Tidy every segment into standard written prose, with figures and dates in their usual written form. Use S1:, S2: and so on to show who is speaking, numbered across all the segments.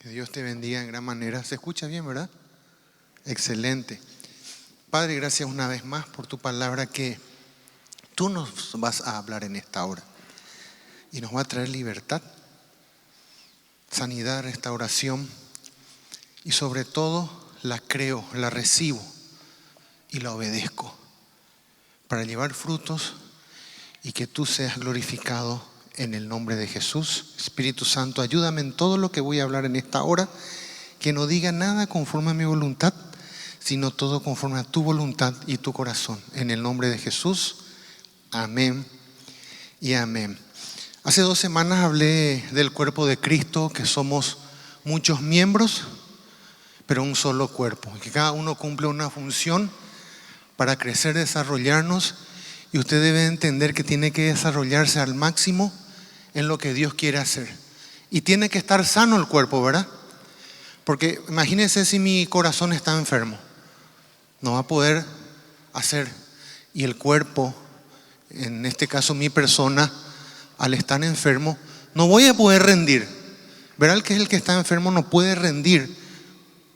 S1: Que Dios te bendiga en gran manera. ¿Se escucha bien, verdad? Excelente. Padre, gracias una vez más por tu palabra que tú nos vas a hablar en esta hora. Y nos va a traer libertad, sanidad, restauración. Y sobre todo la creo, la recibo y la obedezco. Para llevar frutos y que tú seas glorificado en el nombre de Jesús. Espíritu Santo, ayúdame en todo lo que voy a hablar en esta hora. Que no diga nada conforme a mi voluntad, sino todo conforme a tu voluntad y tu corazón. En el nombre de Jesús, amén y amén. Hace 2 semanas hablé del cuerpo de Cristo, que somos muchos miembros, pero un solo cuerpo. Que cada uno cumple una función para crecer, desarrollarnos. Y usted debe entender que tiene que desarrollarse al máximo en lo que Dios quiere hacer. Y tiene que estar sano el cuerpo, ¿verdad? Porque imagínense si mi corazón está enfermo. No va a poder hacer. Y el cuerpo, en este caso mi persona, al estar enfermo, no voy a poder rendir. ¿Verdad? Que el que está enfermo no puede rendir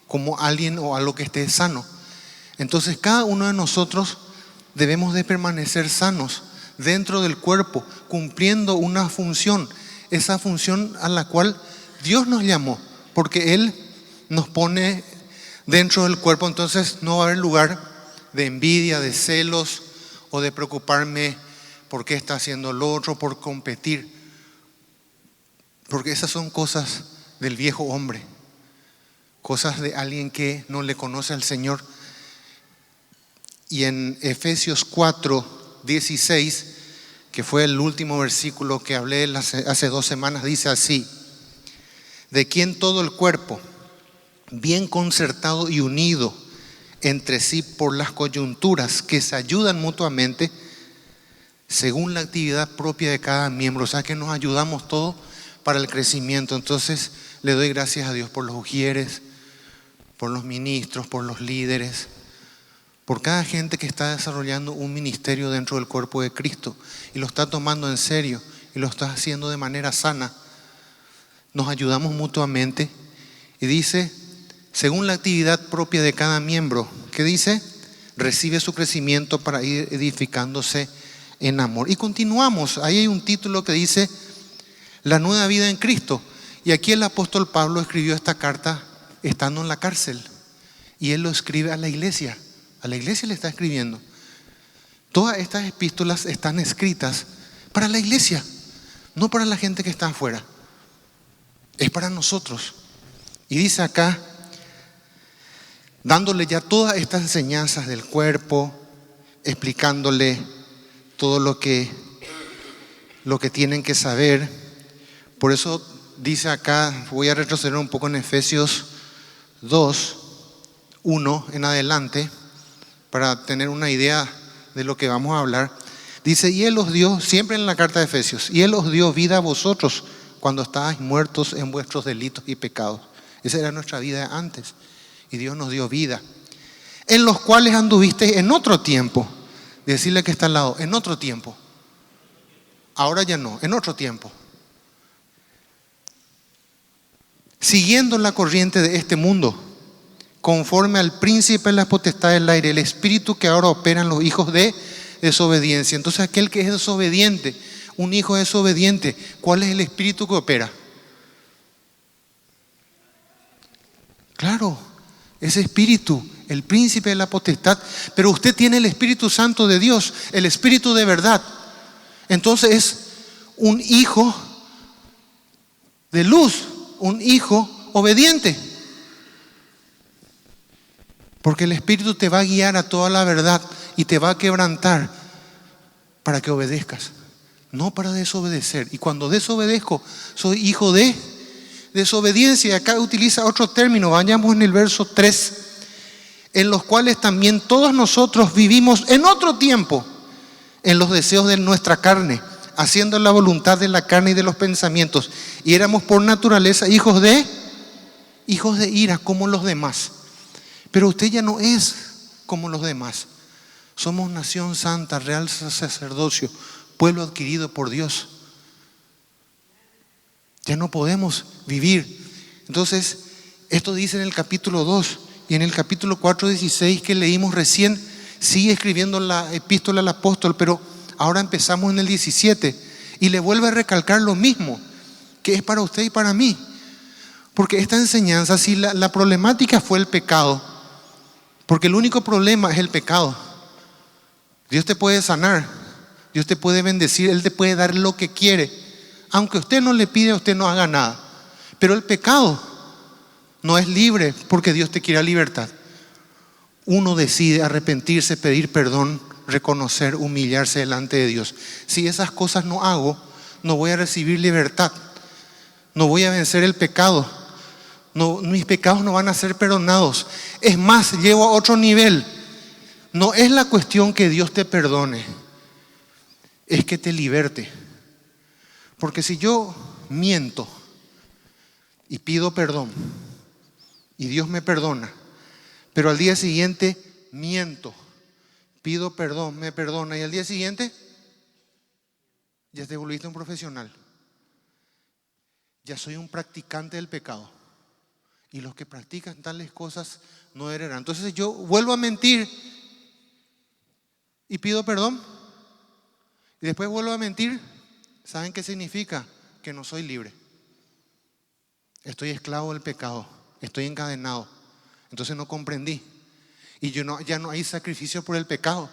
S1: como alguien o algo que esté sano. Entonces cada uno de nosotros debemos de permanecer sanos dentro del cuerpo, cumpliendo una función, esa función a la cual Dios nos llamó, porque Él nos pone dentro del cuerpo. Entonces no va a haber lugar de envidia, de celos o de preocuparme por qué está haciendo lo otro, por competir, porque esas son cosas del viejo hombre, cosas de alguien que no le conoce al Señor. Y en Efesios 4:16, que fue el último versículo que hablé hace 2 semanas, dice así: de quien todo el cuerpo, bien concertado y unido entre sí por las coyunturas que se ayudan mutuamente, según la actividad propia de cada miembro. O sea que nos ayudamos todos para el crecimiento. Entonces le doy gracias a Dios por los ujieres, por los ministros, por los líderes, por cada gente que está desarrollando un ministerio dentro del cuerpo de Cristo y lo está tomando en serio y lo está haciendo de manera sana. Nos ayudamos mutuamente. Y dice, según la actividad propia de cada miembro, ¿qué dice? Recibe su crecimiento para ir edificándose en amor. Y continuamos, ahí hay un título que dice la nueva vida en Cristo. Y aquí el apóstol Pablo escribió esta carta estando en la cárcel. Y él lo escribe a la iglesia. A la iglesia le está escribiendo. Todas estas epístolas están escritas para la iglesia, no para la gente que está afuera. Es para nosotros. Y dice acá, dándole ya todas estas enseñanzas del cuerpo, explicándole todo lo que tienen que saber. Por eso dice acá, voy a retroceder un poco en Efesios 2:1 en adelante, para tener una idea de lo que vamos a hablar. Dice, y Él os dio, siempre en la carta de Efesios, y Él os dio vida a vosotros cuando estabais muertos en vuestros delitos y pecados. Esa era nuestra vida antes. Y Dios nos dio vida. En los cuales anduvisteis en otro tiempo. Decirle que está al lado, en otro tiempo. Ahora ya no, en otro tiempo. Siguiendo la corriente de este mundo, conforme al príncipe de las potestades del aire, el espíritu que ahora opera en los hijos de desobediencia. Entonces aquel que es desobediente, un hijo desobediente, ¿cuál es el espíritu que opera? Claro, ese espíritu, el príncipe de la potestad. Pero usted tiene el Espíritu Santo de Dios, el espíritu de verdad. Entonces es un hijo de luz, un hijo obediente. Porque el Espíritu te va a guiar a toda la verdad y te va a quebrantar para que obedezcas, no para desobedecer. Y cuando desobedezco, soy hijo de desobediencia. Y acá utiliza otro término, vayamos en el verso 3, en los cuales también todos nosotros vivimos en otro tiempo, en los deseos de nuestra carne, haciendo la voluntad de la carne y de los pensamientos. Y éramos por naturaleza hijos de ira, como los demás. Pero usted ya no es como los demás. Somos nación santa, real sacerdocio, pueblo adquirido por Dios. Ya no podemos vivir Entonces, esto dice en el capítulo 2 y en el capítulo 4:16 que leímos recién, sigue escribiendo la epístola al apóstol, pero ahora empezamos en el 17 y le vuelve a recalcar lo mismo, que es para usted y para mí. Porque esta enseñanza, si la problemática fue el pecado, porque el único problema es el pecado, Dios te puede sanar, Dios te puede bendecir, Él te puede dar lo que quiere, aunque usted no le pide, usted no haga nada. Pero el pecado no es libre porque Dios te quiere a libertad. Uno decide arrepentirse, pedir perdón, reconocer, humillarse delante de Dios. Si esas cosas no hago, no voy a recibir libertad, no voy a vencer el pecado, no, mis pecados no van a ser perdonados. Es más, llevo a otro nivel. No es la cuestión que Dios te perdone, es que te liberte. Porque si yo miento y pido perdón y Dios me perdona, pero al día siguiente miento, pido perdón, me perdona, y al día siguiente ya te volviste un profesional, ya soy un practicante del pecado, y los que practican tales cosas no heredarán. Entonces yo vuelvo a mentir y pido perdón y después vuelvo a mentir. ¿Saben qué significa? Que no soy libre. Estoy esclavo del pecado, estoy encadenado. Entonces no comprendí. Y ya no hay sacrificio por el pecado.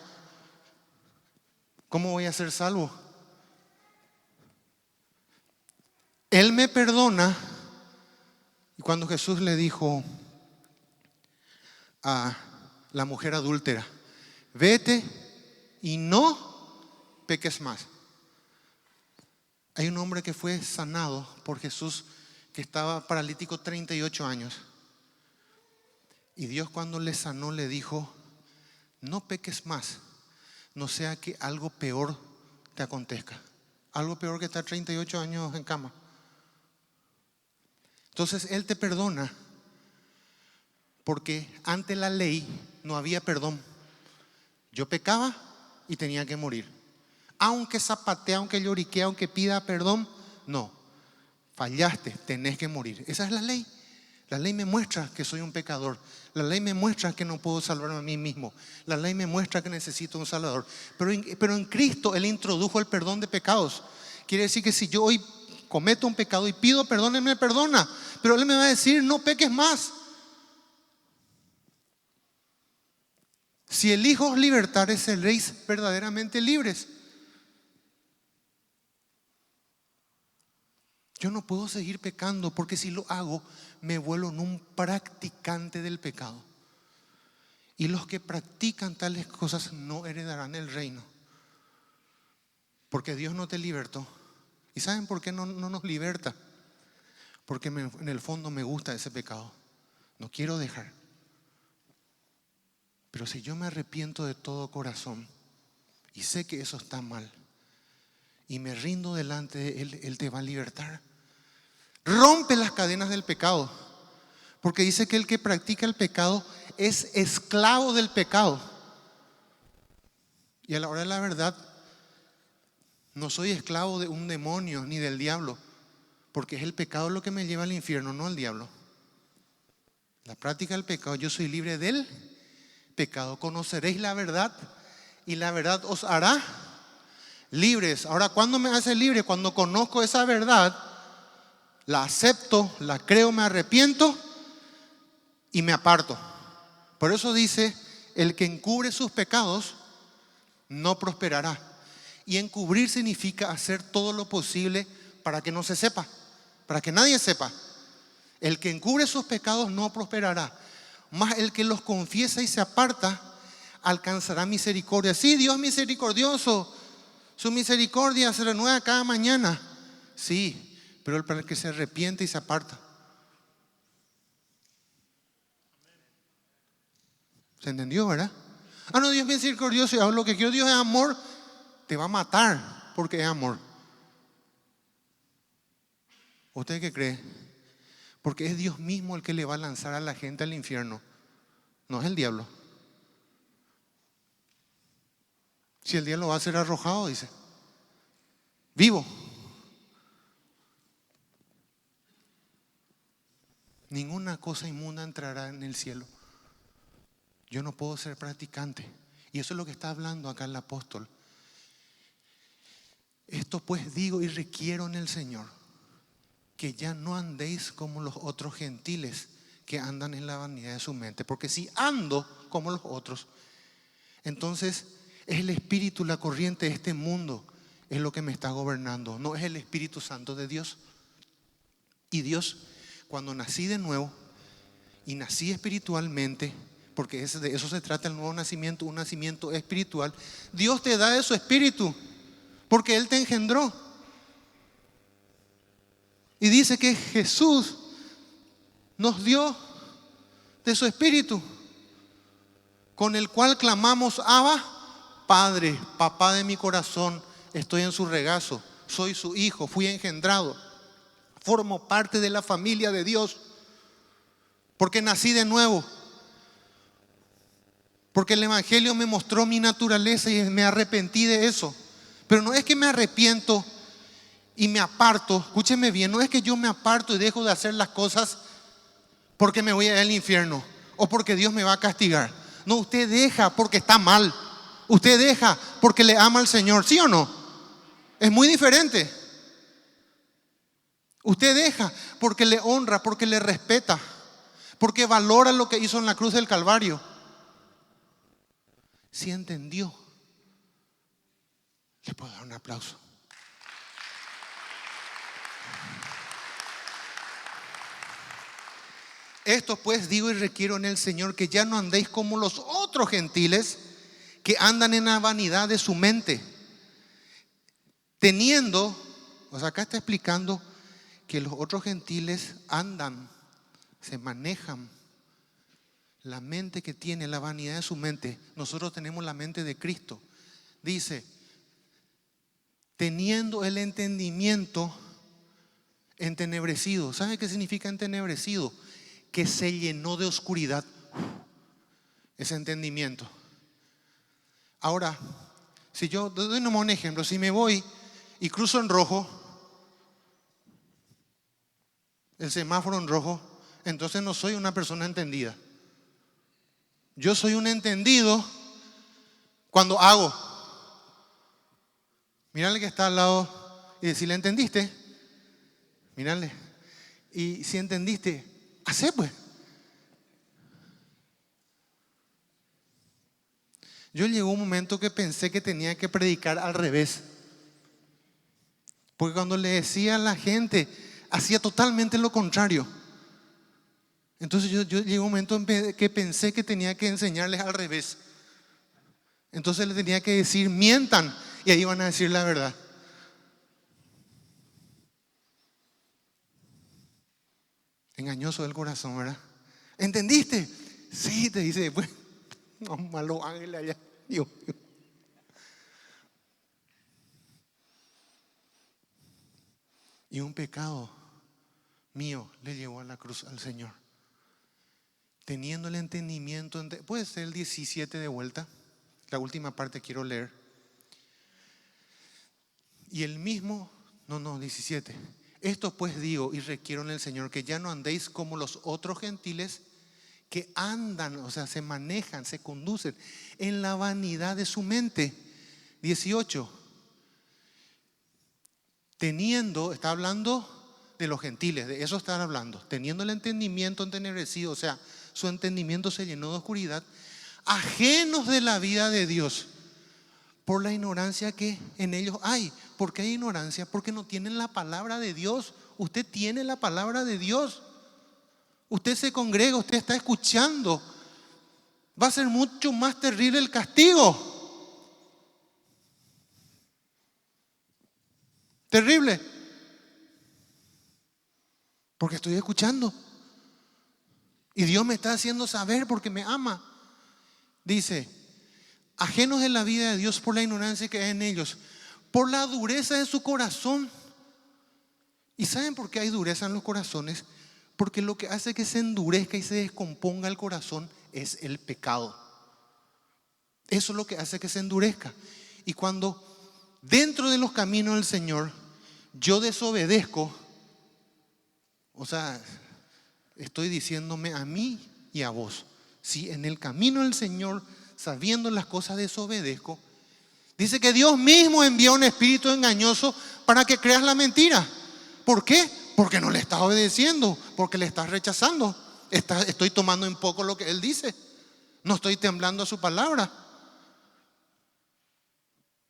S1: ¿Cómo voy a ser salvo? Él me perdona. Y cuando Jesús le dijo a la mujer adúltera, vete y no peques más. Hay un hombre que fue sanado por Jesús que estaba paralítico 38 años. Y Dios, cuando le sanó, le dijo, no peques más, no sea que algo peor te acontezca. Algo peor que estar 38 años en cama. Entonces Él te perdona porque ante la ley no había perdón. Yo pecaba y tenía que morir. Aunque zapatee, aunque lloriquee, aunque pida perdón, no. Fallaste, tenés que morir. Esa es la ley. La ley me muestra que soy un pecador. La ley me muestra que no puedo salvarme a mí mismo. La ley me muestra que necesito un salvador. Pero en Cristo Él introdujo el perdón de pecados. Quiere decir que si yo hoy cometo un pecado y pido perdón, Él me perdona. Pero Él me va a decir, no peques más. Si elijo libertar, seréis verdaderamente libres. Yo no puedo seguir pecando porque si lo hago me vuelvo en un practicante del pecado. Y los que practican tales cosas no heredarán el reino. Porque Dios no te libertó. ¿Y saben por qué no nos liberta? Porque en el fondo me gusta ese pecado. No quiero dejar. Pero si yo me arrepiento de todo corazón y sé que eso está mal y me rindo delante de Él, Él te va a libertar. Rompe las cadenas del pecado. Porque dice que el que practica el pecado es esclavo del pecado. Y a la hora de la verdad, no soy esclavo de un demonio ni del diablo. Porque es el pecado lo que me lleva al infierno, no el diablo. La práctica del pecado, yo soy libre del pecado. Conoceréis la verdad y la verdad os hará libres. Ahora, ¿cuándo me hace libre? Cuando conozco esa verdad, la acepto, la creo, me arrepiento y me aparto. Por eso dice, el que encubre sus pecados no prosperará. Y encubrir significa hacer todo lo posible para que no se sepa, para que nadie sepa. El que encubre sus pecados no prosperará, mas el que los confiesa y se aparta alcanzará misericordia. Sí, Dios misericordioso, su misericordia se renueva cada mañana. Sí, pero para el que se arrepiente y se aparta. ¿Se entendió, verdad? Ah, no, Dios es misericordioso y lo que quiero, Dios es amor. Te va a matar porque es amor. ¿Usted qué cree? Porque es Dios mismo el que le va a lanzar a la gente al infierno. No es el diablo. Si el diablo va a ser arrojado, dice, vivo. Ninguna cosa inmunda entrará en el cielo. Yo no puedo ser practicante. Y eso es lo que está hablando acá el apóstol. Esto pues digo y requiero en el Señor, que ya no andéis como los otros gentiles que andan en la vanidad de su mente. Porque si ando como los otros, entonces es el espíritu, la corriente de este mundo es lo que me está gobernando, no es el Espíritu Santo de Dios. Y Dios, cuando nací de nuevo y nací espiritualmente, porque de eso se trata el nuevo nacimiento, un nacimiento espiritual, Dios te da de su espíritu porque Él te engendró. Y dice que Jesús nos dio de su espíritu, con el cual clamamos: Abba, Padre, papá de mi corazón, estoy en su regazo, soy su hijo, fui engendrado, formo parte de la familia de Dios, porque nací de nuevo, porque el Evangelio me mostró mi naturaleza y me arrepentí de eso. Pero no es que me arrepiento y me aparto, escúcheme bien, no es que yo me aparto y dejo de hacer las cosas porque me voy a ir al infierno o porque Dios me va a castigar. No, usted deja porque está mal, usted deja porque le ama al Señor, ¿sí o no? Es muy diferente. Usted deja porque le honra, porque le respeta, porque valora lo que hizo en la cruz del Calvario. Si entendió, le puedo dar un aplauso. Esto pues digo y requiero en el Señor, que ya no andéis como los otros gentiles que andan en la vanidad de su mente, teniendo, o sea, acá está explicando que los otros gentiles andan, se manejan, la mente que tiene, la vanidad de su mente. Nosotros tenemos la mente de Cristo. Dice, teniendo el entendimiento entenebrecido. ¿Sabe qué significa entenebrecido? Que se llenó de oscuridad ese entendimiento. Ahora, si yo doy un ejemplo, si me voy y cruzo en rojo, el semáforo en rojo, entonces no soy una persona entendida. Yo soy un entendido cuando hago. Mírale que está al lado y decirle: ¿entendiste? Mírale. Y si entendiste, hacé pues. Yo llegó un momento que pensé que tenía que predicar al revés. Porque cuando le decía a la gente, hacía totalmente lo contrario. Entonces yo llegó un momento en que pensé que tenía que enseñarles al revés. Entonces les tenía que decir: mientan, y ahí van a decir la verdad. Engañoso el corazón, ¿verdad? ¿Entendiste? Sí, te dice después. No, malo ángel allá. Dios. Y un pecado mío le llevó a la cruz al Señor. Teniendo el entendimiento, puede ser el 17 de vuelta. La última parte quiero leer. Y el mismo, 17. Esto pues digo y requiero en el Señor, que ya no andéis como los otros gentiles que andan, o sea, se manejan, se conducen en la vanidad de su mente. 18. Teniendo, está hablando de los gentiles, de eso están hablando. Teniendo el entendimiento entenebrecido, o sea, su entendimiento se llenó de oscuridad, ajenos de la vida de Dios, por la ignorancia que en ellos hay. ¿Por qué hay ignorancia? Porque no tienen la palabra de Dios. Usted tiene la palabra de Dios. Usted se congrega, usted está escuchando. Va a ser mucho más terrible el castigo. Terrible. Porque estoy escuchando. Y Dios me está haciendo saber porque me ama. Dice, ajenos de la vida de Dios por la ignorancia que hay en ellos, por la dureza de su corazón. ¿Y saben por qué hay dureza en los corazones? Porque lo que hace que se endurezca y se descomponga el corazón es el pecado. Eso es lo que hace que se endurezca. Y cuando dentro de los caminos del Señor yo desobedezco, o sea, Estoy diciéndome a mí y a vos. Si en el camino del Señor, sabiendo las cosas, desobedezco, dice que Dios mismo envía un espíritu engañoso para que creas la mentira. ¿Por qué? Porque no le estás obedeciendo, porque le estás rechazando. Estoy tomando en poco lo que Él dice. No estoy temblando a su palabra.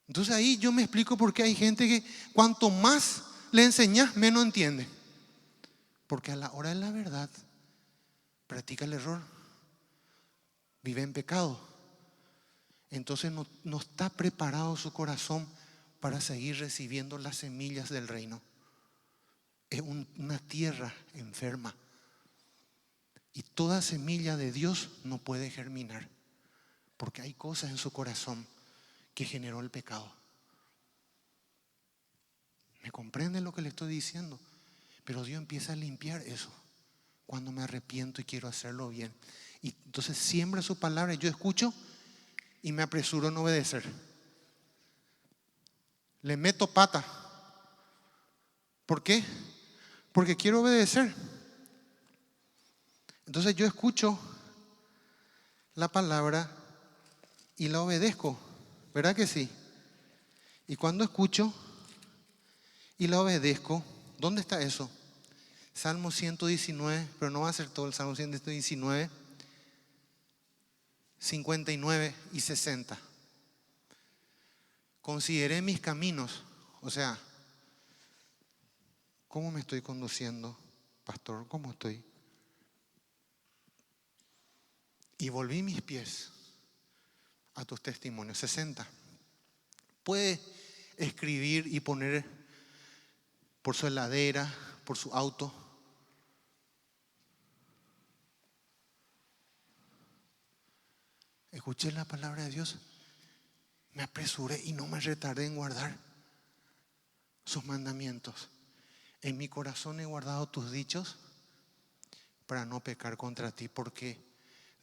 S1: Entonces ahí yo me explico por qué hay gente que cuanto más le enseñas, menos entiende. Porque a la hora de la verdad, practica el error, vive en pecado. Entonces no está preparado su corazón para seguir recibiendo las semillas del reino. Es una tierra enferma. Y toda semilla de Dios no puede germinar. Porque hay cosas en su corazón que generó el pecado. ¿Me comprende lo que le estoy diciendo? Pero Dios empieza a limpiar eso cuando me arrepiento y quiero hacerlo bien. Y entonces siembra su palabra y yo escucho y me apresuro a no obedecer. Le meto pata. ¿Por qué? Porque quiero obedecer. Entonces yo escucho la palabra y la obedezco. ¿Verdad que sí? Y cuando escucho y la obedezco, ¿dónde está eso? Salmo 119, pero no va a ser todo el Salmo 119, 59 y 60. Consideré mis caminos, o sea, ¿cómo me estoy conduciendo, pastor? ¿Cómo estoy? Y volví mis pies a tus testimonios. 60. Puede escribir y poner por su heladera, por su auto. Escuché la palabra de Dios, me apresuré y no me retardé en guardar sus mandamientos. En mi corazón he guardado tus dichos para no pecar contra ti, porque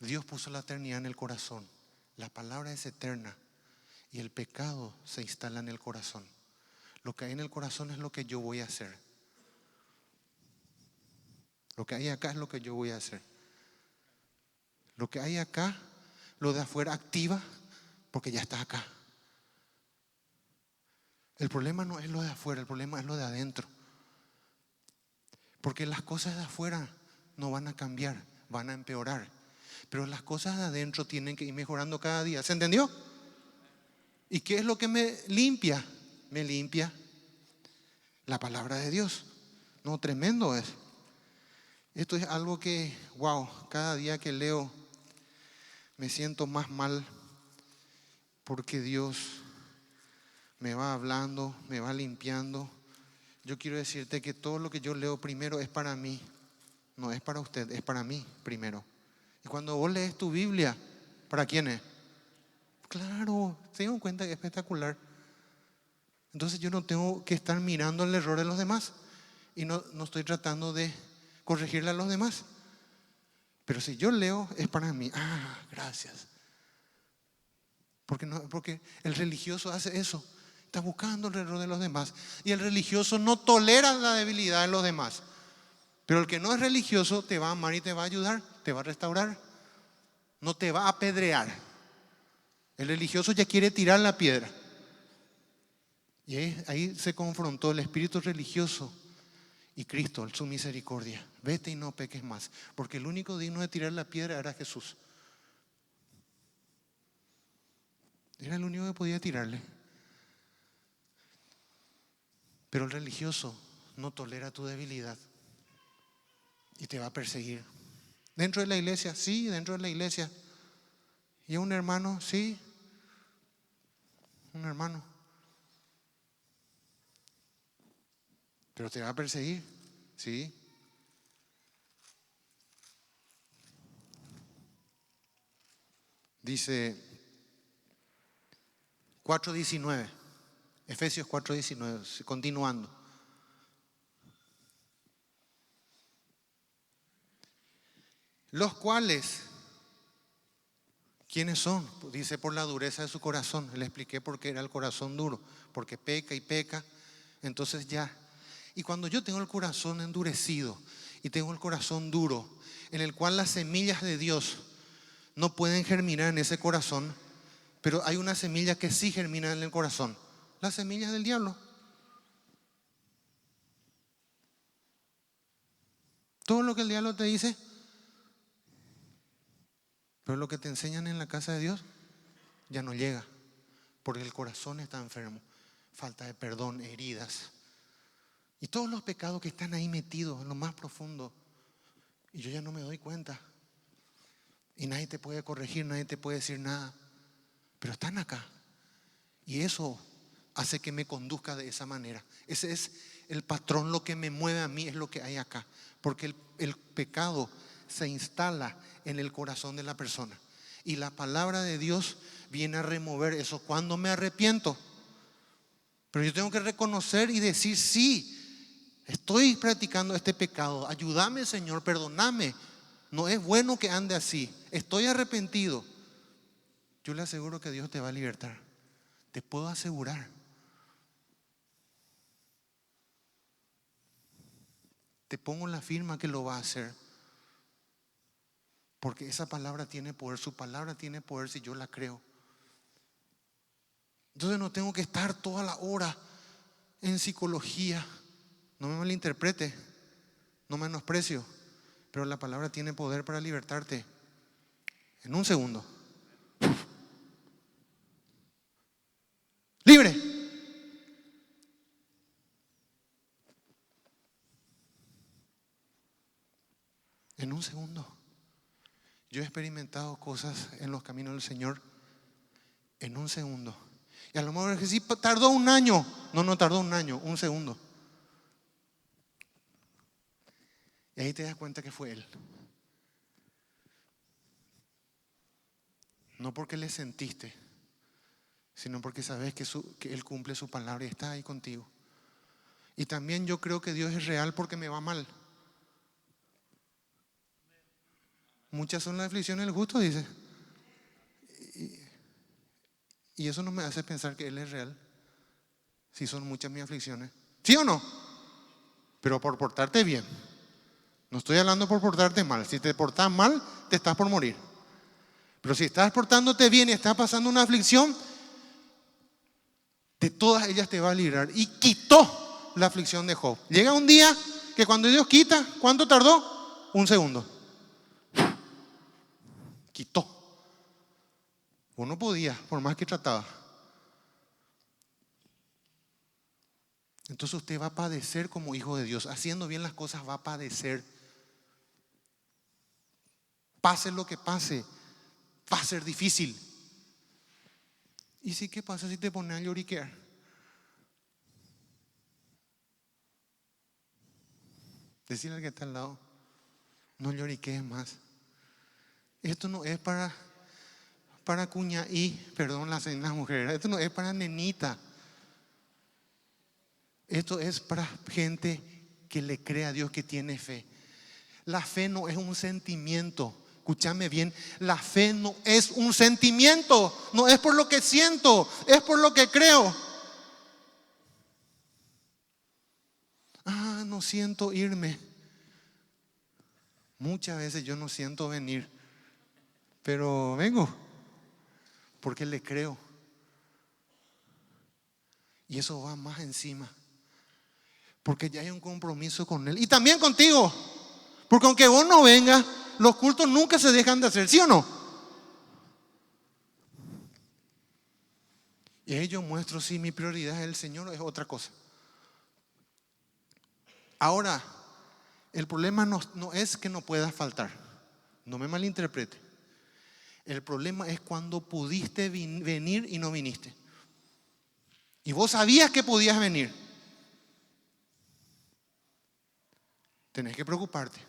S1: Dios puso la eternidad en el corazón. La palabra es eterna y el pecado se instala en el corazón. Lo que hay en el corazón es lo que yo voy a hacer. Lo que hay acá es lo que yo voy a hacer. Lo que hay acá, lo de afuera activa porque ya está acá. El problema no es lo de afuera, el problema es lo de adentro. Porque las cosas de afuera no van a cambiar, van a empeorar. Pero las cosas de adentro tienen que ir mejorando cada día. ¿Se entendió? ¿Y qué es lo que me limpia? Me limpia la palabra de Dios. No, tremendo es. Esto es algo que, wow, cada día que leo me siento más mal porque Dios me va hablando, me va limpiando. Yo quiero decirte que todo lo que yo leo primero es para mí, no es para usted, es para mí primero. Y cuando vos lees tu Biblia, ¿para quién es? Claro, se dan cuenta que es espectacular. Entonces yo no tengo que estar mirando el error de los demás y no estoy tratando de corregirle a los demás. Pero si yo leo, es para mí. Ah, gracias. Porque el religioso hace eso. Está buscando el error de los demás. Y el religioso no tolera la debilidad de los demás. Pero el que no es religioso te va a amar y te va a ayudar, te va a restaurar. No te va a apedrear. El religioso ya quiere tirar la piedra. Y ahí se confrontó el espíritu religioso y Cristo, su misericordia. Vete y no peques más. Porque el único digno de tirar la piedra era Jesús. Era el único que podía tirarle. Pero el religioso no tolera tu debilidad y te va a perseguir. Dentro de la iglesia, sí, dentro de la iglesia. Y un hermano, sí, un hermano. Pero te va a perseguir, sí. Dice 4:19, Efesios 4:19, continuando. Los cuales, ¿quiénes son? Dice por la dureza de su corazón. Le expliqué por qué era el corazón duro, porque peca y peca, entonces ya. Y cuando yo tengo el corazón endurecido y tengo el corazón duro, en el cual las semillas de Dios no pueden germinar en ese corazón, pero hay una semilla que sí germina en el corazón, las semillas del diablo. Todo lo que el diablo te dice, pero lo que te enseñan en la casa de Dios ya no llega, porque el corazón está enfermo, falta de perdón, heridas y todos los pecados que están ahí metidos en lo más profundo, y yo ya no me doy cuenta, y nadie te puede corregir, nadie te puede decir nada, pero están acá, y eso hace que me conduzca de esa manera. Ese es el patrón, lo que me mueve a mí es lo que hay acá, porque el pecado se instala en el corazón de la persona, y la palabra de Dios viene a remover eso cuando me arrepiento. Pero yo tengo que reconocer y decir: sí, estoy practicando este pecado, ayúdame, Señor, perdóname, no es bueno que ande así, estoy arrepentido. Yo le aseguro que Dios te va a libertar, te puedo asegurar. Te pongo la firma que lo va a hacer, porque esa palabra tiene poder, su palabra tiene poder si yo la creo. Entonces no tengo que estar toda la hora en psicología. No me malinterprete, no menosprecio, pero la palabra tiene poder para libertarte en un segundo. Libre. En un segundo. Yo he experimentado cosas en los caminos del Señor en un segundo. Y a lo mejor es que sí, tardó un año. No tardó un año, un segundo. Y ahí te das cuenta que fue Él. No porque le sentiste, sino porque sabes que Él cumple su palabra y está ahí contigo. Y también yo creo que Dios es real porque me va mal. Muchas son las aflicciones del justo, dice. Y eso no me hace pensar que Él es real, si son muchas mis aflicciones. ¿Sí o no? Pero por portarte bien. No estoy hablando por portarte mal. Si te portas mal, te estás por morir. Pero si estás portándote bien y estás pasando una aflicción, de todas ellas te va a librar. Y quitó la aflicción de Job. Llega un día que cuando Dios quita, ¿cuánto tardó? Un segundo. Quitó. Vos no podías, por más que trataba. Entonces usted va a padecer como hijo de Dios. Haciendo bien las cosas va a padecer. Pase lo que pase, va a ser difícil. ¿Y sí qué pasa si te pones a lloriquear? Decirle al que está al lado: no lloriquees más. Esto no es para cuña y, perdón las mujeres, esto no es para nenita. Esto es para gente que le cree a Dios, que tiene fe. La fe no es un sentimiento. Escúchame bien, la fe no es un sentimiento, no es por lo que siento, es por lo que creo. No siento irme. Muchas veces yo no siento venir, pero vengo porque le creo. Y eso va más encima, porque ya hay un compromiso con Él y también contigo. Porque aunque vos no vengas, los cultos nunca se dejan de hacer, ¿sí o no? Y ahí yo muestro si mi prioridad es el Señor o es otra cosa. Ahora, el problema no es que no puedas faltar. No me malinterprete. El problema es cuando pudiste venir y no viniste. Y vos sabías que podías venir. Tenés que preocuparte.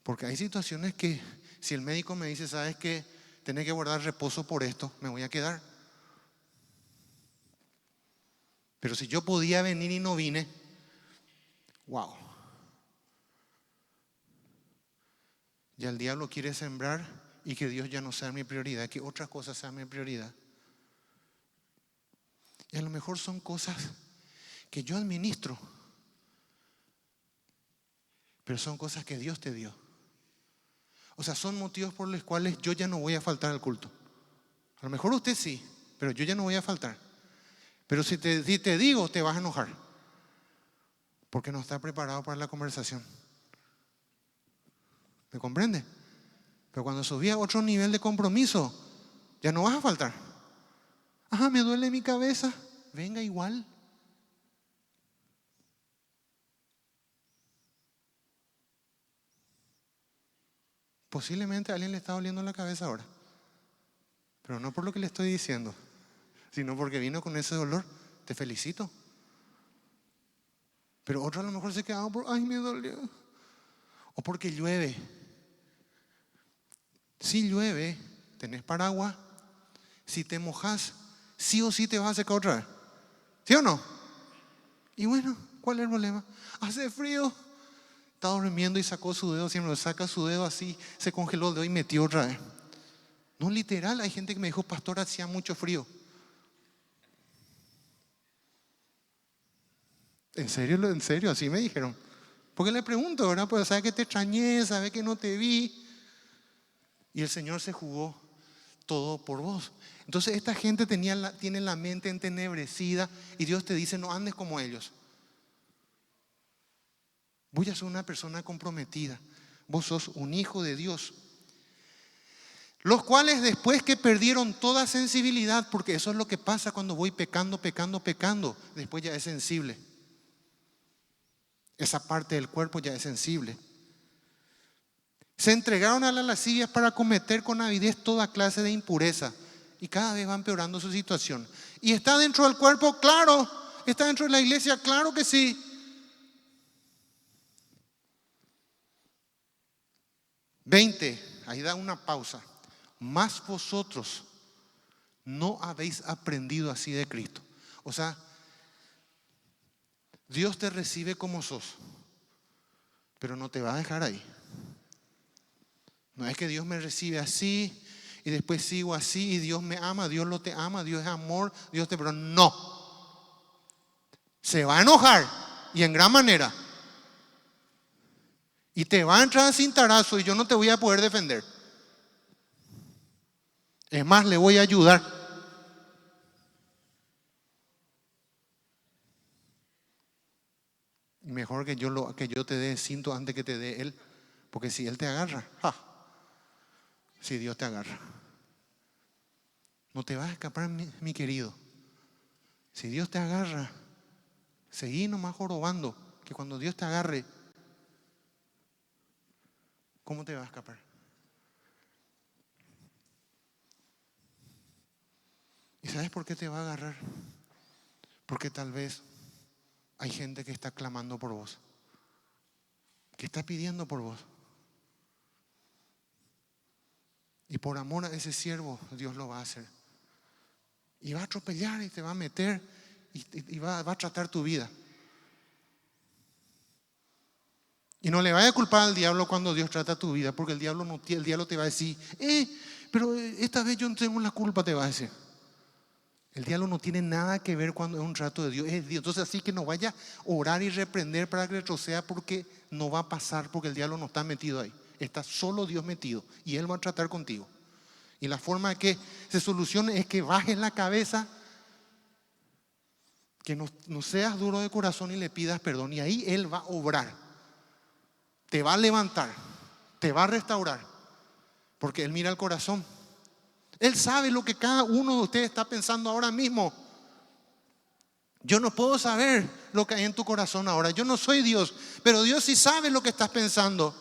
S1: Porque hay situaciones que si el médico me dice: sabes que tenés que guardar reposo por esto, me voy a quedar. Pero si yo podía venir y no vine, wow. Ya el diablo quiere sembrar y que Dios ya no sea mi prioridad, que otras cosas sean mi prioridad. Y a lo mejor son cosas que yo administro, pero son cosas que Dios te dio. O sea, son motivos por los cuales yo ya no voy a faltar al culto. A lo mejor usted sí, pero yo ya no voy a faltar. Pero si te digo, te vas a enojar, porque no está preparado para la conversación. ¿Me comprende? Pero cuando subí a otro nivel de compromiso, ya no vas a faltar. Ajá, me duele mi cabeza. Venga igual. Posiblemente a alguien le está doliendo la cabeza ahora. Pero no por lo que le estoy diciendo, sino porque vino con ese dolor. Te felicito. Pero otro a lo mejor se queda por, ay, me dolió. O porque llueve. Si llueve, tenés paraguas. Si te mojas, sí o sí te vas a secar otra vez. ¿Sí o no? Y bueno, ¿cuál es el problema? Hace frío. Está durmiendo y sacó su dedo. Siempre saca su dedo así, se congeló el dedo y metió otra vez. No, literal, hay gente que me dijo, pastor, hacía mucho frío. ¿En serio? ¿En serio? Así me dijeron. Porque le pregunto, ¿verdad? Pues sabe que te extrañé, sabe que no te vi. Y el Señor se jugó todo por vos. Entonces esta gente tiene la mente entenebrecida y Dios te dice, no andes como ellos. Voy a ser una persona comprometida. Vos sos un hijo de Dios. Los cuales después que perdieron toda sensibilidad, porque eso es lo que pasa cuando voy pecando, después ya es sensible. Esa parte del cuerpo ya es sensible. Se entregaron a las lascivias para cometer con avidez toda clase de impureza. Y cada vez va empeorando su situación. ¿Y está dentro del cuerpo? Claro. ¿Está dentro de la iglesia? Claro que sí. Ahí da una pausa. Mas vosotros no habéis aprendido así de Cristo. O sea, Dios te recibe como sos, pero no te va a dejar ahí. No es que Dios me recibe así y después sigo así y Dios me ama, Dios lo te ama, Dios es amor, Dios te... Pero no. Se va a enojar y en gran manera. Y te va a entrar a cintarazo y yo no te voy a poder defender. Es más, le voy a ayudar. Y mejor que yo te dé cinto antes que te dé él. Porque si él te agarra, si Dios te agarra, no te vas a escapar, mi querido. Si Dios te agarra, seguí nomás jorobando, que cuando Dios te agarre, ¿cómo te vas a escapar? ¿Y sabes por qué te va a agarrar? Porque tal vez hay gente que está clamando por vos, que está pidiendo por vos. Y por amor a ese siervo, Dios lo va a hacer. Y va a atropellar y te va a meter y va a tratar tu vida. Y no le vaya a culpar al diablo cuando Dios trata tu vida, porque el diablo te va a decir, pero esta vez yo no tengo la culpa, te va a decir. El diablo no tiene nada que ver cuando es un trato de Dios, es Dios. Entonces así que no vaya a orar y reprender para que retroceda, porque no va a pasar, porque el diablo no está metido ahí. Está solo Dios metido y Él va a tratar contigo. Y la forma que se solucione es que bajes la cabeza, que no seas duro de corazón y le pidas perdón. Y ahí Él va a obrar. Te va a levantar, te va a restaurar, porque Él mira el corazón. Él sabe lo que cada uno de ustedes está pensando ahora mismo. Yo no puedo saber lo que hay en tu corazón ahora. Yo no soy Dios, pero Dios sí sabe lo que estás pensando.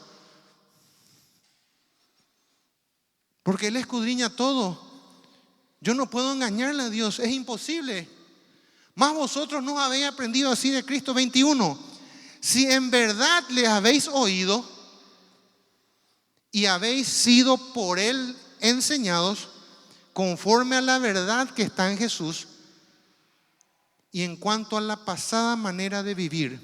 S1: Porque Él escudriña todo. Yo no puedo engañarle a Dios, es imposible. Más vosotros no habéis aprendido así de Cristo. 21. Si en verdad le habéis oído y habéis sido por Él enseñados conforme a la verdad que está en Jesús, y en cuanto a la pasada manera de vivir,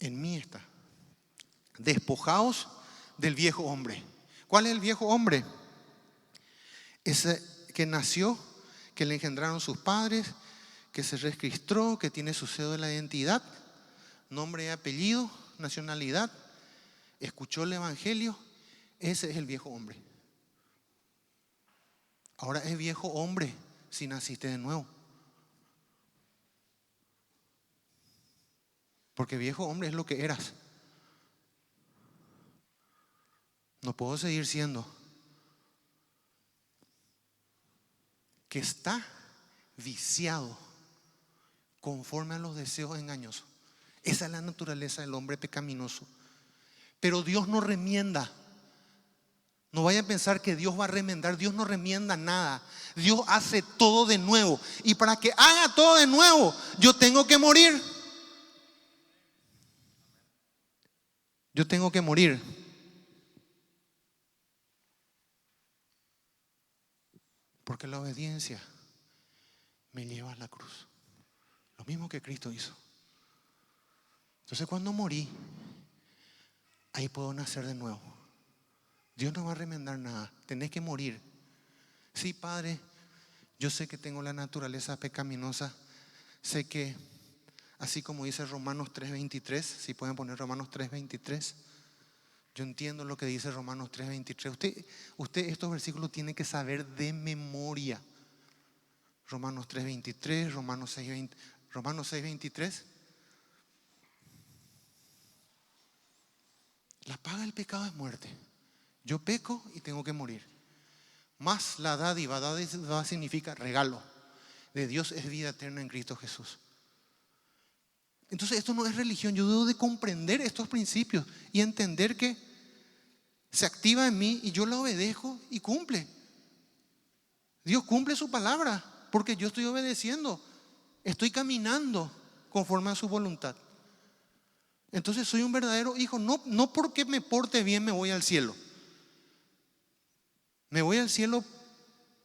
S1: en mí está. Despojaos del viejo hombre. ¿Cuál es el viejo hombre? Ese que nació, que le engendraron sus padres, que se registró, que tiene su cédula de identidad, nombre y apellido, nacionalidad, escuchó el evangelio. Ese es el viejo hombre. Ahora es viejo hombre si naciste de nuevo. Porque viejo hombre es lo que eras. No puedo seguir siendo. Que está viciado conforme a los deseos engañosos. Esa es la naturaleza del hombre pecaminoso. Pero Dios no remienda. No vayan a pensar que Dios va a remendar. Dios no remienda nada. Dios hace todo de nuevo. Y para que haga todo de nuevo, yo tengo que morir. Yo tengo que morir. Porque la obediencia me lleva a la cruz. Lo mismo que Cristo hizo. Entonces cuando morí, ahí puedo nacer de nuevo. Dios no va a remendar nada. Tenés que morir. Sí, Padre, yo sé que tengo la naturaleza pecaminosa. Sé que, así como dice Romanos 3:23, si pueden poner Romanos 3:23. Yo entiendo lo que dice Romanos 3:23. Usted estos versículos tiene que saber de memoria. Romanos 3:23, Romanos 6:23. La paga del pecado es muerte. Yo peco y tengo que morir. Más la dádiva significa regalo de Dios, es vida eterna en Cristo Jesús. Entonces esto no es religión. Yo debo de comprender estos principios y entender que se activa en mí y yo la obedezco y cumple. Dios cumple su palabra porque yo estoy obedeciendo. Estoy caminando conforme a su voluntad. Entonces soy un verdadero hijo. No porque me porte bien me voy al cielo. Me voy al cielo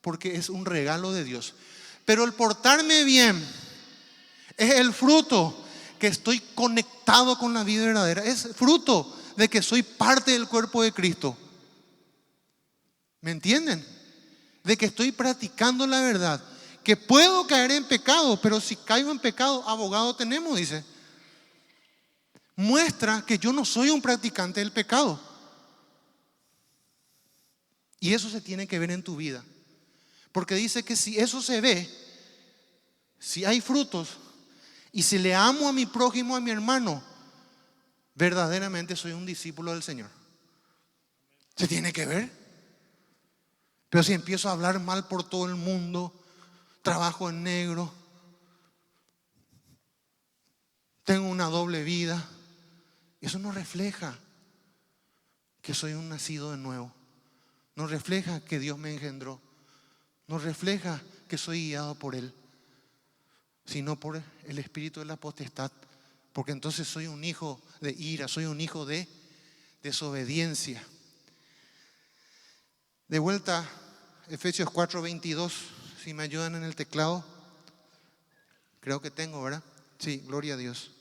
S1: porque es un regalo de Dios. Pero el portarme bien es el fruto que estoy conectado con la vida verdadera. Es fruto de que soy parte del cuerpo de Cristo. ¿Me entienden? De que estoy practicando la verdad. Que puedo caer en pecado, pero si caigo en pecado, abogado tenemos, dice. Muestra que yo no soy un practicante del pecado. Y eso se tiene que ver en tu vida. Porque dice que si eso se ve, si hay frutos, y si le amo a mi prójimo, a mi hermano, verdaderamente soy un discípulo del Señor. Se tiene que ver. Pero si empiezo a hablar mal por todo el mundo, trabajo en negro, tengo una doble vida, eso no refleja que soy un nacido de nuevo. No refleja que Dios me engendró. No refleja que soy guiado por Él, sino por el espíritu de la potestad. Porque entonces soy un hijo de ira, soy un hijo de desobediencia. De vuelta, Efesios 4:22, si me ayudan en el teclado. Creo que tengo, ¿verdad? Sí, gloria a Dios.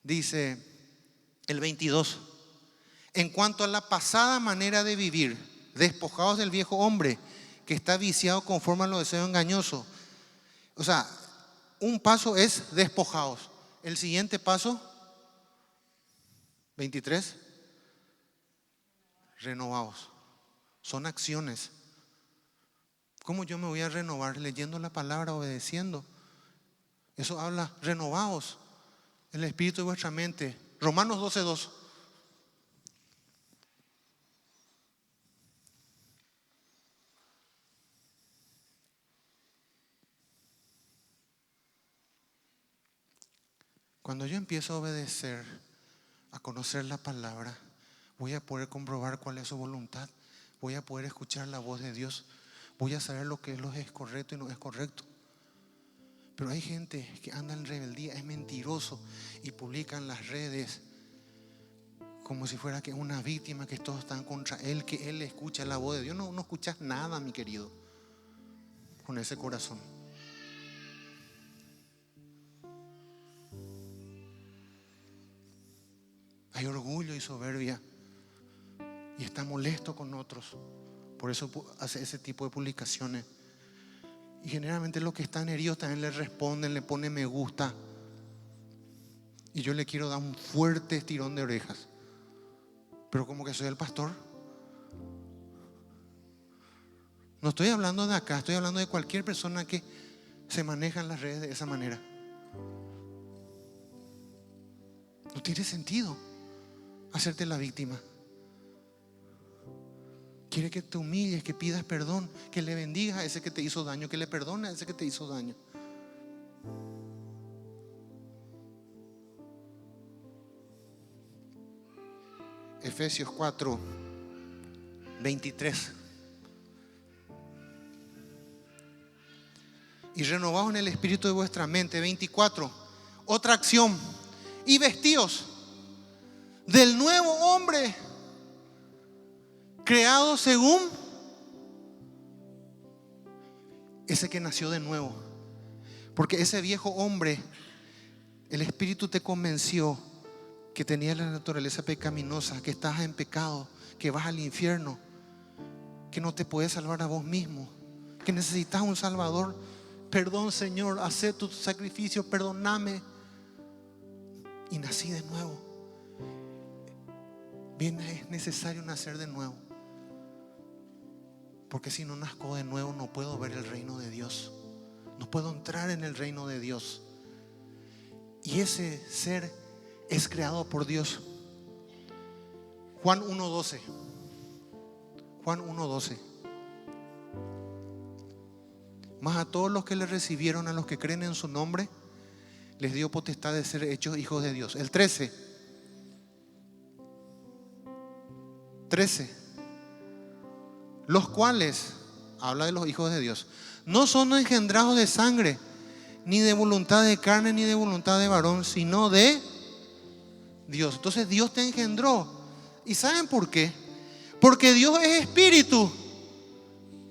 S1: Dice el 22. En cuanto a la pasada manera de vivir, despojados del viejo hombre que está viciado conforme a los deseos engañosos. O sea, un paso es despojados. El siguiente paso, 23, renovados. Son acciones. ¿Cómo yo me voy a renovar? Leyendo la palabra, obedeciendo. Eso habla, renovados el espíritu de vuestra mente. Romanos 12:2. Cuando yo empiezo a obedecer, a conocer la palabra, voy a poder comprobar cuál es su voluntad. Voy a poder escuchar la voz de Dios. Voy a saber lo que es correcto y no es correcto. Pero hay gente que anda en rebeldía, es mentiroso y publica en las redes como si fuera que una víctima, que todos están contra él, que él escucha la voz de Dios. No escuchas nada, mi querido, con ese corazón. Hay orgullo y soberbia y está molesto con otros. Por eso hace ese tipo de publicaciones. Y generalmente los que están heridos también le responden, le ponen me gusta. Y yo le quiero dar un fuerte estirón de orejas. Pero como que soy el pastor. No estoy hablando de acá, estoy hablando de cualquier persona que se maneja en las redes de esa manera. No tiene sentido hacerte la víctima. Quiere que te humilles, que pidas perdón, que le bendigas a ese que te hizo daño, que le perdones a ese que te hizo daño. Efesios 4, 23. Y renovaos en el espíritu de vuestra mente. 24. Otra acción. Y vestíos del nuevo hombre, creado según ese que nació de nuevo. Porque ese viejo hombre, el espíritu te convenció que tenías la naturaleza pecaminosa, que estás en pecado, que vas al infierno, que no te puedes salvar a vos mismo, que necesitas un salvador. Perdón, Señor, haz tu sacrificio, perdóname. Y nací de nuevo. Bien, es necesario nacer de nuevo. Porque si no nazco de nuevo no puedo ver el reino de Dios. No puedo entrar en el reino de Dios. Y ese ser es creado por Dios. Juan 1:12. Juan 1:12. Mas a todos los que le recibieron, a los que creen en su nombre, les dio potestad de ser hechos hijos de Dios. El 13. Los cuales, habla de los hijos de Dios, no son engendrados de sangre, ni de voluntad de carne, ni de voluntad de varón, sino de Dios. Entonces Dios te engendró. ¿Y saben por qué? Porque Dios es espíritu.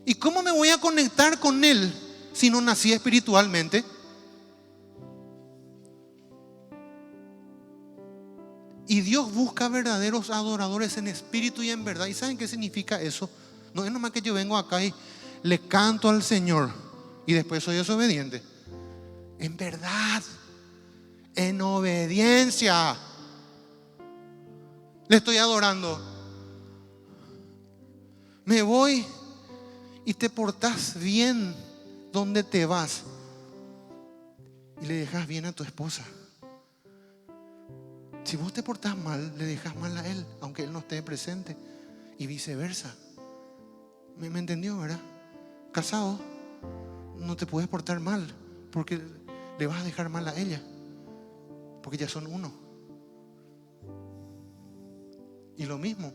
S1: ¿Y cómo me voy a conectar con Él si no nací espiritualmente? Y Dios busca verdaderos adoradores en espíritu y en verdad. ¿Y saben qué significa eso? No es nomás que yo vengo acá y le canto al Señor y después soy desobediente. En verdad, en obediencia, le estoy adorando. Me voy y te portás bien donde te vas y le dejas bien a tu esposa. Si vos te portás mal, le dejas mal a él, aunque él no esté presente, y viceversa. ¿Me entendió, verdad? Casado, no te puedes portar mal, porque le vas a dejar mal a ella, porque ya son uno. Y lo mismo.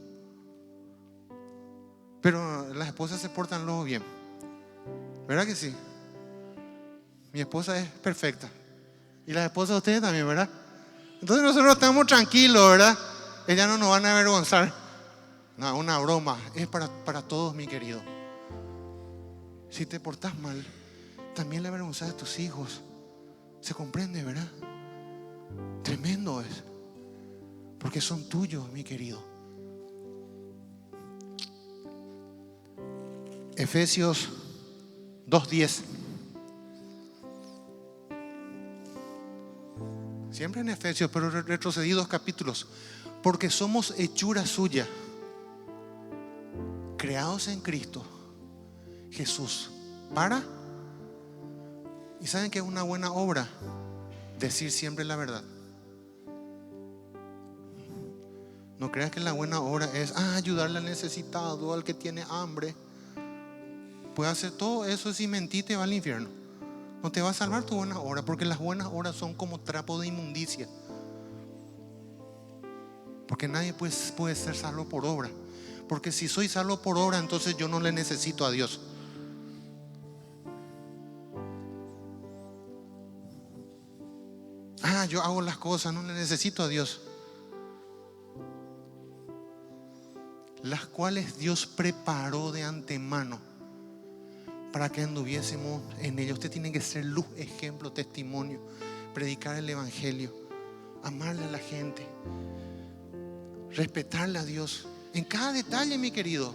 S1: Pero las esposas se portan luego bien, ¿verdad que sí? Mi esposa es perfecta, y las esposas de ustedes también, ¿verdad? Entonces nosotros estamos tranquilos, ¿verdad? Ellas no nos van a avergonzar. No, una broma. Es para todos, mi querido. Si te portas mal, también la avergonzas de tus hijos. Se comprende, ¿verdad? Tremendo es. Porque son tuyos, mi querido. Efesios 2:10. Siempre en Efesios, pero retrocedí 2 capítulos. Porque somos hechura suya, creados en Cristo Jesús para. ¿Y saben qué es una buena obra? Decir siempre la verdad. No creas que la buena obra es ayudarle al necesitado, al que tiene hambre. Puedes hacer todo eso si mentís, te va al infierno. No te va a salvar tu buena obra, porque las buenas obras son como trapo de inmundicia. Porque nadie puede ser salvo por obra. Porque si soy salvo por obra, entonces yo no le necesito a Dios. Yo hago las cosas, no le necesito a Dios. Las cuales Dios preparó de antemano para que anduviésemos en ellos. Usted tiene que ser luz, ejemplo, testimonio, predicar el evangelio, amarle a la gente, respetarle a Dios en cada detalle, mi querido.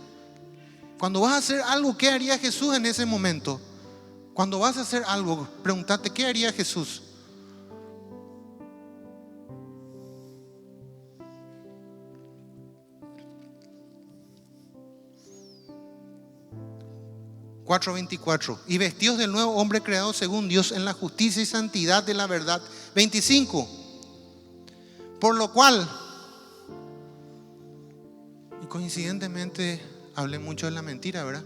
S1: Cuando vas a hacer algo, ¿qué haría Jesús en ese momento? Cuando vas a hacer algo, pregúntate, ¿qué haría Jesús? (4:24) Y vestidos del nuevo hombre creado según Dios en la justicia y santidad de la verdad. 25. Por lo cual, y coincidentemente hablé mucho de la mentira, ¿verdad?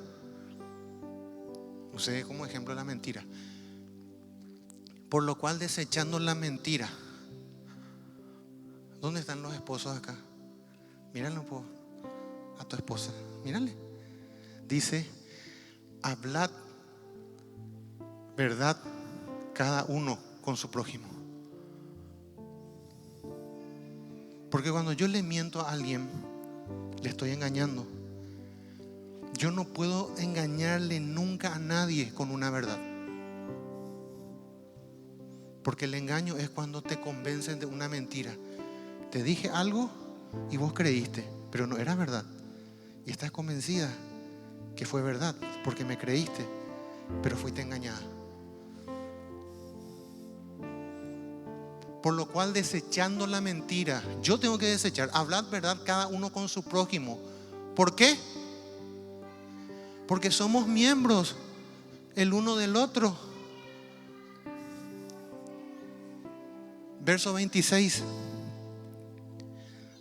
S1: Usé como ejemplo la mentira. Por lo cual, desechando la mentira. ¿Dónde están los esposos acá? Míralo a tu esposa, mírale. Dice: hablad verdad cada uno con su prójimo. Porque cuando yo le miento a alguien, le estoy engañando. Yo no puedo engañarle nunca a nadie con una verdad. Porque el engaño es cuando te convencen de una mentira. Te dije algo y vos creíste, pero no era verdad. Y estás convencida que fue verdad porque me creíste, pero fuiste engañada. Por lo cual, desechando la mentira, yo tengo que desechar. Hablad verdad cada uno con su prójimo. ¿Por qué? Porque somos miembros el uno del otro. Verso 26.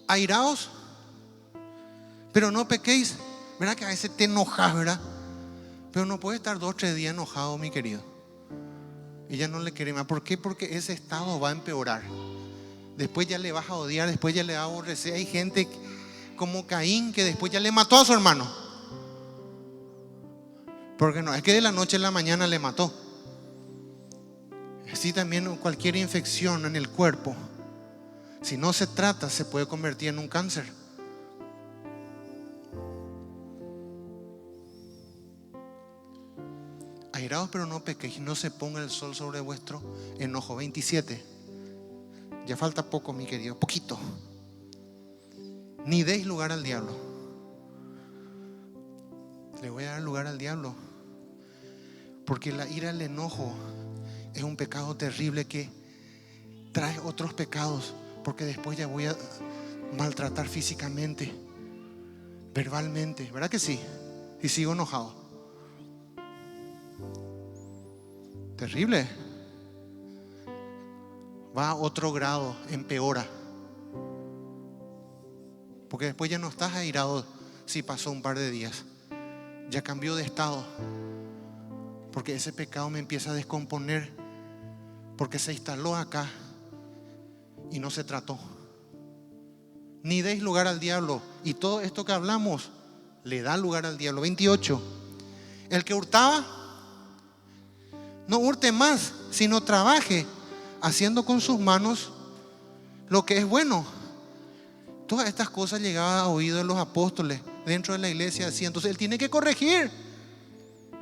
S1: Airaos, pero no pequéis. ¿Verdad que a veces te enojas, verdad? Pero no puedes estar 2 o 3 días enojado, mi querido. Ella no le quiere más. ¿Por qué? Porque ese estado va a empeorar. Después ya le vas a odiar, después ya le vas a aborrecer. Hay gente como Caín que después ya le mató a su hermano. Porque no, es que de la noche a la mañana le mató. Así también cualquier infección en el cuerpo, si no se trata, se puede convertir en un cáncer. Airaos, pero no pequéis, no se ponga el sol sobre vuestro enojo. 27. Ya falta poco, mi querido, poquito. Ni deis lugar al diablo. Le voy a dar lugar al diablo, porque la ira, el enojo es un pecado terrible que trae otros pecados. Porque después ya voy a maltratar físicamente, verbalmente, ¿verdad que sí? Y sigo enojado. Terrible. Va a otro grado, empeora. Porque después ya no estás airado si pasó un par de días. Ya cambió de estado. Porque ese pecado me empieza a descomponer. Porque se instaló acá y no se trató. Ni deis lugar al diablo. Y todo esto que hablamos le da lugar al diablo. 28. El que hurtaba, no hurte más, sino trabaje haciendo con sus manos lo que es bueno. Todas estas cosas llegaban a oídos de los apóstoles dentro de la iglesia así. Entonces él tiene que corregir.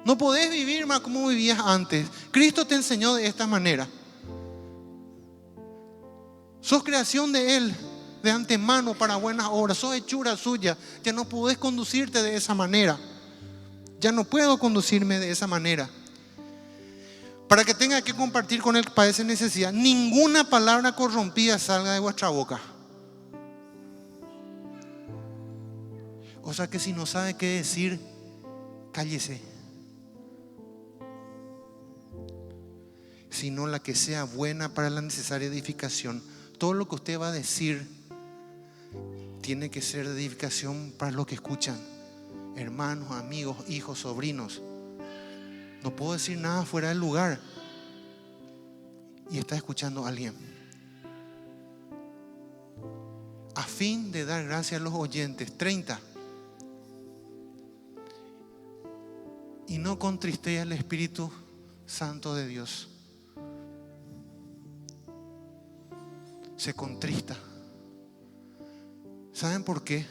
S1: No podés vivir más como vivías antes. Cristo te enseñó de esta manera. Sos creación de Él de antemano para buenas obras. Sos hechura suya. Ya no podés conducirte de esa manera. Ya no puedo conducirme de esa manera. Para que tenga que compartir con Él que padece necesidad. Ninguna palabra corrompida salga de vuestra boca. O sea que si no sabe qué decir, cállese. Sino la que sea buena para la necesaria edificación. Todo lo que usted va a decir tiene que ser de edificación para los que escuchan. Hermanos, amigos, hijos, sobrinos. No puedo decir nada fuera del lugar y está escuchando a alguien. A fin de dar gracia a los oyentes. 30. Y no contristéis al Espíritu Santo de Dios. Se contrista. ¿Saben por qué?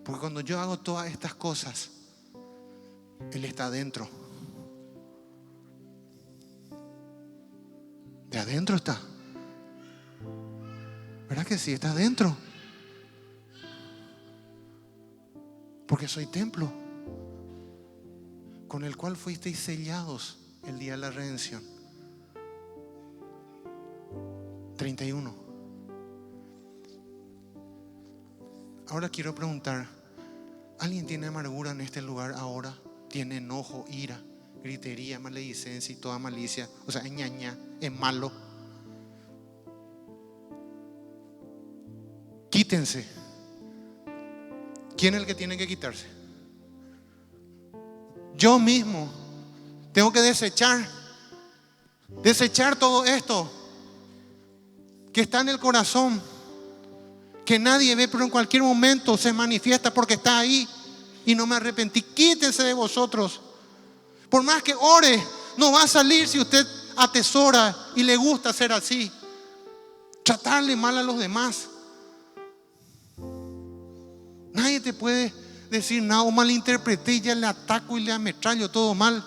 S1: Porque cuando yo hago todas estas cosas, Él está adentro. De adentro está. ¿Verdad que sí? Está adentro. Porque soy templo con el cual fuisteis sellados el día de la redención. 31. Ahora quiero preguntar, ¿alguien tiene amargura en este lugar ahora? ¿Tiene enojo, ira, gritería, maledicencia y toda malicia? O sea, es ñaña, es malo. Quítense. ¿Quién es el que tiene que quitarse? Yo mismo tengo que desechar todo esto que está en el corazón, que nadie ve, pero en cualquier momento se manifiesta porque está ahí y no me arrepentí. Quítense de vosotros. Por más que ore, no va a salir si usted atesora y le gusta ser así. Tratarle mal a los demás. Nadie te puede decir nada o malinterpreté y ya le ataco y le ametrallo todo mal.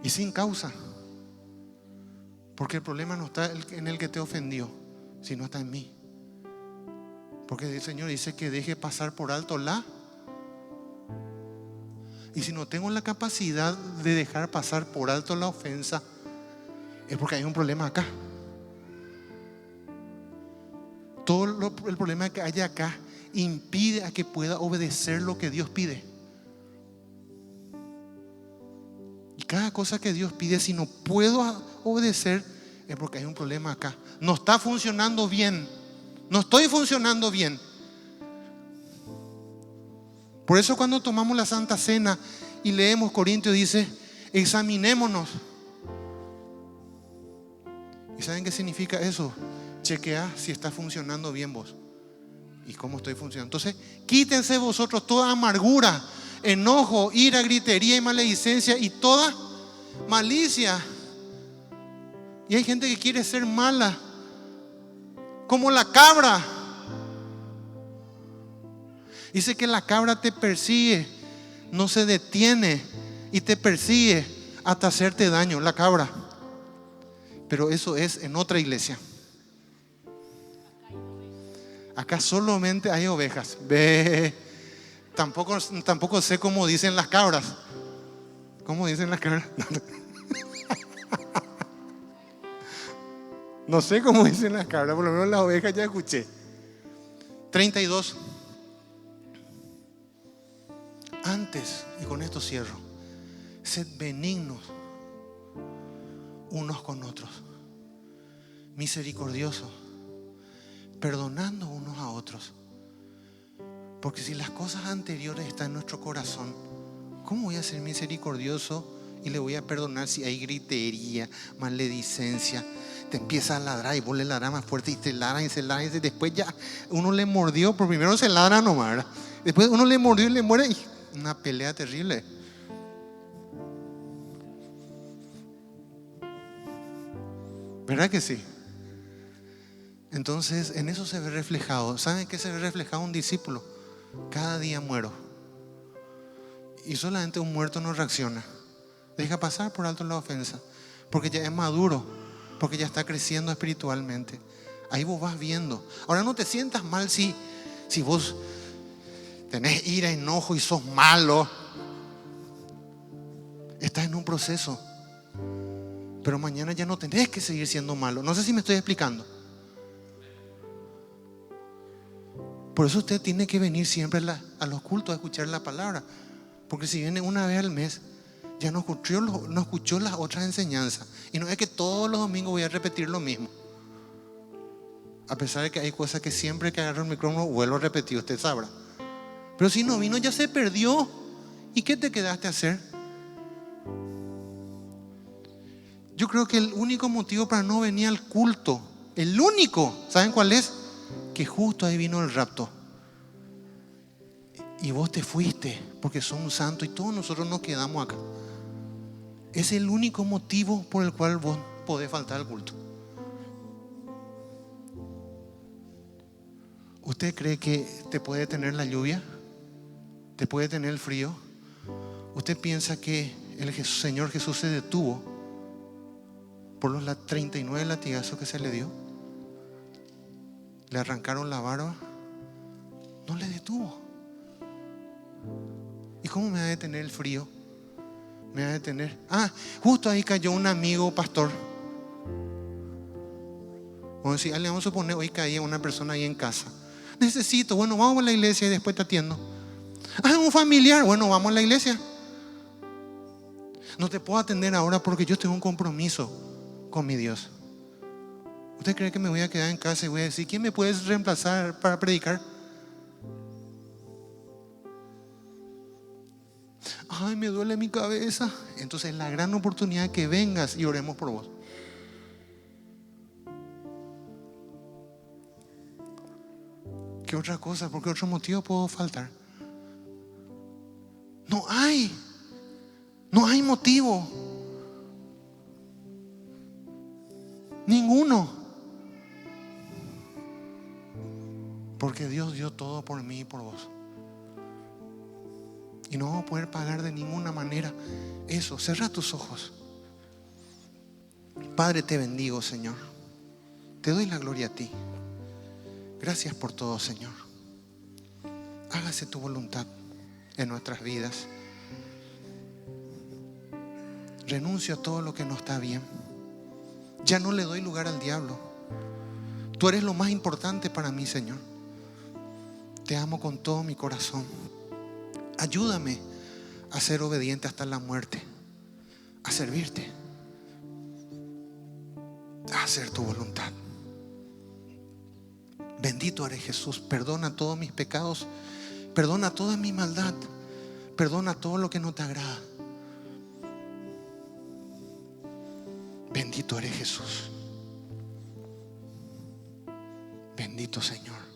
S1: Y sin causa. Porque el problema no está en el que te ofendió, sino está en mí. Porque el Señor dice que deje pasar por alto la. Y si no tengo la capacidad de dejar pasar por alto la ofensa, es porque hay un problema acá. El problema que hay acá impide a que pueda obedecer lo que Dios pide. Y cada cosa que Dios pide, si no puedo obedecer, es porque hay un problema acá. No está funcionando bien. No estoy funcionando bien. Por eso cuando tomamos la Santa Cena y leemos Corintios, dice, examinémonos. ¿Y saben qué significa eso? Chequea si está funcionando bien vos y cómo estoy funcionando. Entonces, quítense vosotros toda amargura, enojo, ira, gritería y maledicencia y toda malicia. Y hay gente que quiere ser mala, como la cabra. Dice que la cabra te persigue, no se detiene y te persigue hasta hacerte daño, la cabra. Pero eso es en otra iglesia. Acá solamente hay ovejas. Tampoco sé cómo dicen las cabras. ¿Cómo dicen las cabras? No sé cómo dicen las cabras, por lo menos las ovejas ya escuché. 32. Antes, y con esto cierro, sed benignos unos con otros, misericordiosos, perdonando unos a otros. Porque si las cosas anteriores están en nuestro corazón, ¿cómo voy a ser misericordioso y le voy a perdonar si hay gritería, maledicencia? Te empieza a ladrar y vos le ladras más fuerte y te ladran y se ladran y después ya uno le mordió, por primero se ladra nomás, ¿verdad? Después uno le mordió y le muere y una pelea terrible. ¿Verdad que sí? Entonces en eso se ve reflejado. ¿Saben qué se ve reflejado un discípulo? Cada día muero. Y solamente un muerto no reacciona. Deja pasar por alto la ofensa. Porque ya es maduro. Porque ya está creciendo espiritualmente. Ahí vos vas viendo. Ahora no te sientas mal si vos tenés ira, enojo y sos malo. Estás en un proceso. Pero mañana ya no tenés que seguir siendo malo. No sé si me estoy explicando. Por eso usted tiene que venir siempre a los cultos a escuchar la palabra. Porque si viene una vez al mes, ya no escuchó las otras enseñanzas. Y no es que todos los domingos voy a repetir lo mismo. A pesar de que hay cosas que siempre que agarro el micrófono vuelvo a repetir, usted sabrá. Pero si no vino, ya se perdió. ¿Y qué te quedaste a hacer? Yo creo que el único motivo para no venir al culto, el único, ¿saben cuál es? Que justo ahí vino el rapto. Y vos te fuiste porque sos un santo y todos nosotros nos quedamos acá. Es el único motivo por el cual vos podés faltar al culto. ¿Usted cree que te puede tener la lluvia? ¿Te puede tener el frío? ¿Usted piensa que el Señor Jesús se detuvo por los 39 latigazos que se le dio? Le arrancaron la barba. No le detuvo. ¿Y cómo me va a detener el frío? Me va a detener. Justo ahí cayó un amigo pastor. Vamos a decir, le vamos a suponer, hoy caía una persona ahí en casa. Necesito, bueno, vamos a la iglesia y después te atiendo. Un familiar, bueno, vamos a la iglesia. No te puedo atender ahora porque yo tengo un compromiso con mi Dios. ¿Usted cree que me voy a quedar en casa y voy a decir, ¿quién me puede reemplazar para predicar? Ay, me duele mi cabeza. Entonces es la gran oportunidad que vengas y oremos por vos. ¿Qué otra cosa? ¿Por qué otro motivo puedo faltar? No hay motivo. Ninguno. Porque Dios dio todo por mí y por vos. Y no vamos a poder pagar de ninguna manera eso. Cierra tus ojos. Padre, te bendigo, Señor. Te doy la gloria a ti. Gracias por todo, Señor. Hágase tu voluntad en nuestras vidas. Renuncio a todo lo que no está bien. Ya no le doy lugar al diablo. Tú eres lo más importante para mí, Señor. Te amo con todo mi corazón. Ayúdame a ser obediente hasta la muerte, a servirte, a hacer tu voluntad. Bendito eres, Jesús. Perdona todos mis pecados, perdona toda mi maldad, perdona todo lo que no te agrada. Bendito eres, Jesús. Bendito Señor.